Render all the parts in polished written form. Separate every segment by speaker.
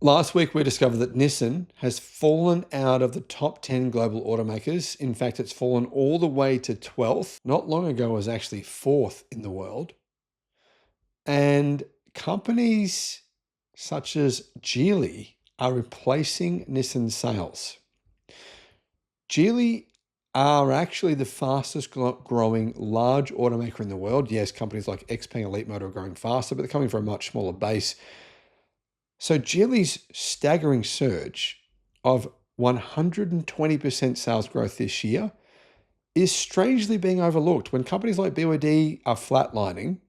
Speaker 1: Last week, we discovered that Nissan has fallen out of the top 10 global automakers. In fact, it's fallen all the way to 12th. Not long ago, it was actually 4th in the world. And companies such as Geely are replacing Nissan sales. Geely are actually the fastest growing large automaker in the world. Yes, companies like XPeng, Elite Motor are growing faster, but they're coming from a much smaller base. So Geely's staggering surge of 120% sales growth this year is strangely being overlooked. When companies like BYD are flatlining,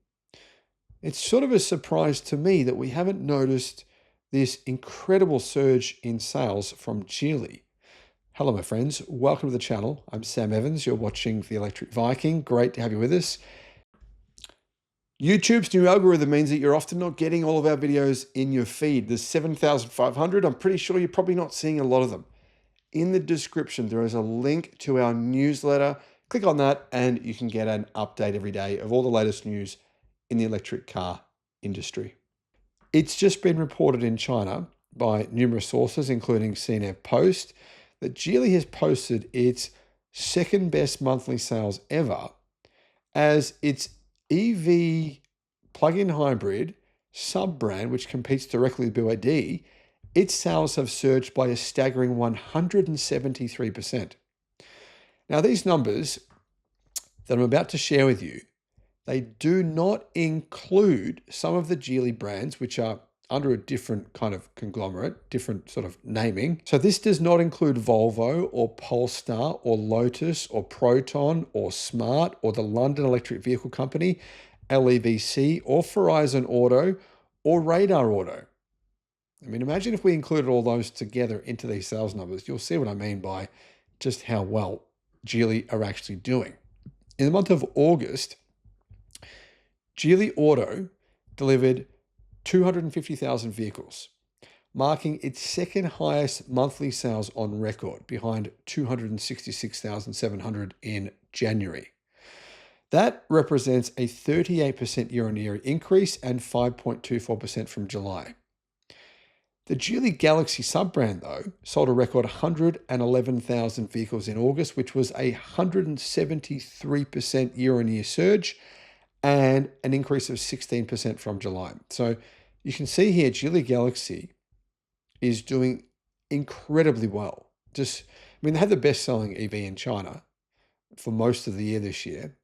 Speaker 1: it's sort of a surprise to me that we haven't noticed this incredible surge in sales from Geely. Hello, my friends. Welcome to the channel. I'm Sam Evans. You're watching the Electric Viking. Great to have you with us. YouTube's new algorithm means that you're often not getting all of our videos in your feed. There's 7,500. I'm pretty sure you're probably not seeing a lot of them. In the description, there is a link to our newsletter. Click on that and you can get an update every day of all the latest news in the electric car industry. It's just been reported in China by numerous sources, including CNF Post, that Geely has posted its second best monthly sales ever as its EV plug-in hybrid sub-brand, which competes directly with BYD, its sales have surged by a staggering 173%. Now, these numbers that I'm about to share with you, they do not include some of the Geely brands, which are under a different kind of conglomerate, different sort of naming. So this does not include Volvo or Polestar or Lotus or Proton or Smart or the London Electric Vehicle Company, LEVC or Verizon Auto or Radar Auto. I mean, imagine if we included all those together into these sales numbers. You'll see what I mean by just how well Geely are actually doing. In the month of August, Geely Auto delivered 250,000 vehicles, marking its second highest monthly sales on record, behind 266,700 in January. That represents a 38% year-on-year increase and 5.24% from July. The Geely Galaxy sub-brand, though, sold a record 111,000 vehicles in August, which was a 173% year-on-year surge and an increase of 16% from July. So you can see here, Geely Galaxy is doing incredibly well. I mean, they had the best-selling EV in China for most of the year this year,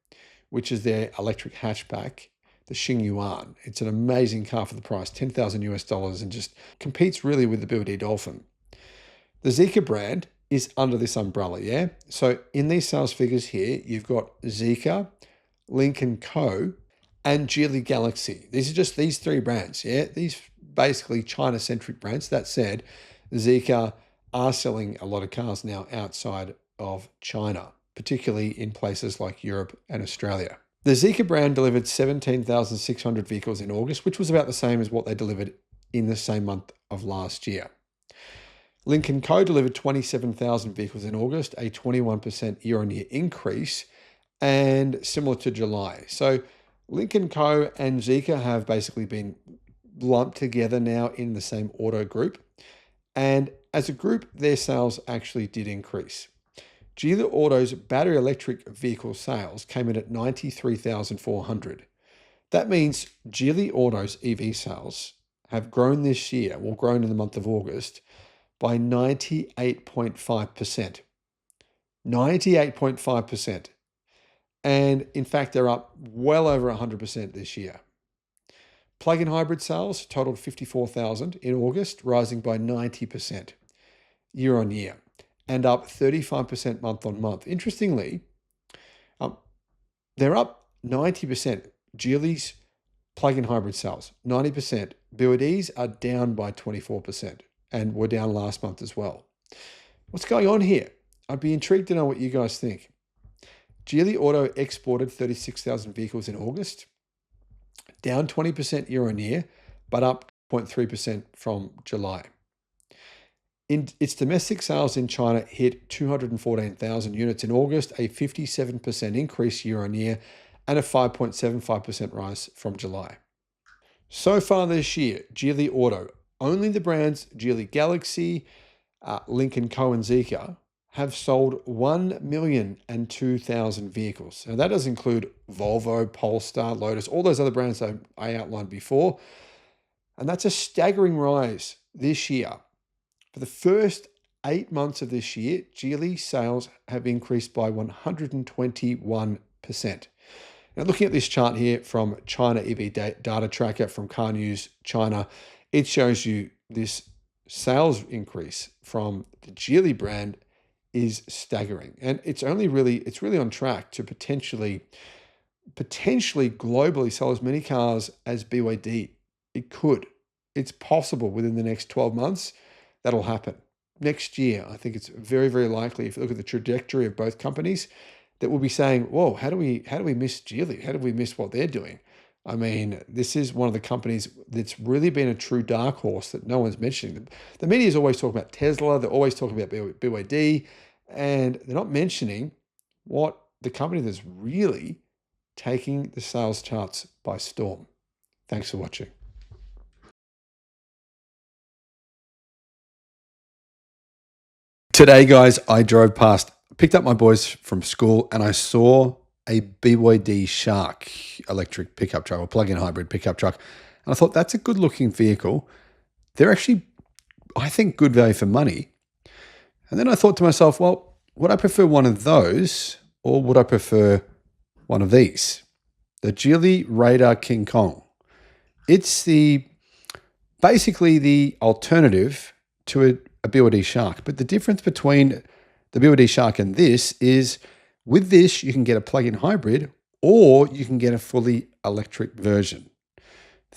Speaker 1: which is their electric hatchback, the Xingyuan. It's an amazing car for the price, $10,000 and just competes really with the BYD Dolphin. The Zeekr brand is under this umbrella, yeah? So in these sales figures here, you've got Zeekr, Lynk & Co, and Geely Galaxy. These are just these three brands, yeah? These basically China-centric brands. That said, Zeekr are selling a lot of cars now outside of China, particularly in places like Europe and Australia. The Zeekr brand delivered 17,600 vehicles in August, which was about the same as what they delivered in the same month of last year. Lynk & Co delivered 27,000 vehicles in August, a 21% year-on-year increase, and similar to July. So Lynk & Co and Zeekr have basically been lumped together now in the same auto group. And as a group, their sales actually did increase. Geely Auto's battery electric vehicle sales came in at 93,400. That means Geely Auto's EV sales have grown this year, well, grown in the month of August, by 98.5%. 98.5%. And in fact, they're up well over 100% this year. Plug-in hybrid sales totaled 54,000 in August, rising by 90% year on year and up 35% month on month. Interestingly, they're up 90%. Geely's plug-in hybrid sales, 90%. BYD's are down by 24% and were down last month as well. What's going on here? I'd be intrigued to know what you guys think. Geely Auto exported 36,000 vehicles in August, down 20% year on year, but up 0.3% from July. Its domestic sales in China hit 214,000 units in August, a 57% increase year on year, and a 5.75% rise from July. So far this year, Geely Auto only the brands Geely Galaxy, Lincoln Co and Zeekr have sold 1,002,000 vehicles. Now that does include Volvo, Polestar, Lotus, all those other brands I outlined before. And that's a staggering rise this year. For the first 8 months of this year, Geely sales have increased by 121%. Now, looking at this chart here from China EV data tracker from Car News China, it shows you this sales increase from the Geely brand is staggering, and it's really on track to potentially globally sell as many cars as BYD. It could. It's possible within the next 12 months that'll happen. Next year, I think it's very, very likely, if you look at the trajectory of both companies, that we'll be saying, whoa, how do we miss Geely? How do we miss what they're doing? I mean, this is one of the companies that's really been a true dark horse that no one's mentioning. The media is always talking about Tesla. They're always talking about BYD, and they're not mentioning what the company that's really taking the sales charts by storm. Thanks for watching. Today, guys, I drove past, picked up my boys from school, and I saw a BYD Shark electric pickup truck or plug-in hybrid pickup truck. And I thought, that's a good looking vehicle. They're actually, I think, good value for money. And then I thought to myself, well, would I prefer one of those or would I prefer one of these? The Geely Radar King Kong. It's basically the alternative to a BYD Shark. But the difference between the BYD Shark and this is, with this, you can get a plug-in hybrid or you can get a fully electric version.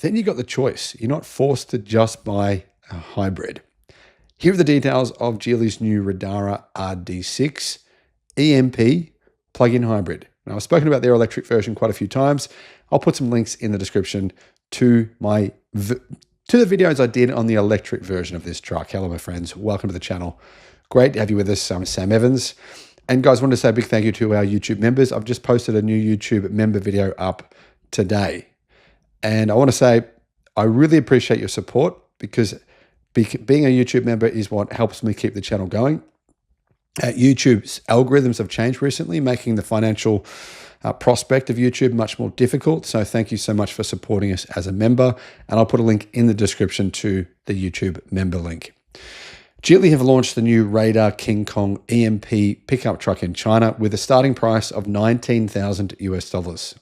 Speaker 1: Then you got the choice. You're not forced to just buy a hybrid. Here are the details of Geely's new Radara RD6 EMP plug-in hybrid. Now, I've spoken about their electric version quite a few times. I'll put some links in the description to the videos I did on the electric version of this truck. Hello, my friends. Welcome to the channel. Great to have you with us. I'm Sam Evans. And guys, I want to say a big thank you to our YouTube members. I've just posted a new YouTube member video up today. And I want to say I really appreciate your support, because being a YouTube member is what helps me keep the channel going. YouTube's algorithms have changed recently, making the financial prospect of YouTube much more difficult. So thank you so much for supporting us as a member. And I'll put a link in the description to the YouTube member link. Geely have launched the new Radar King Kong EMP pickup truck in China with a starting price of $19,000 US.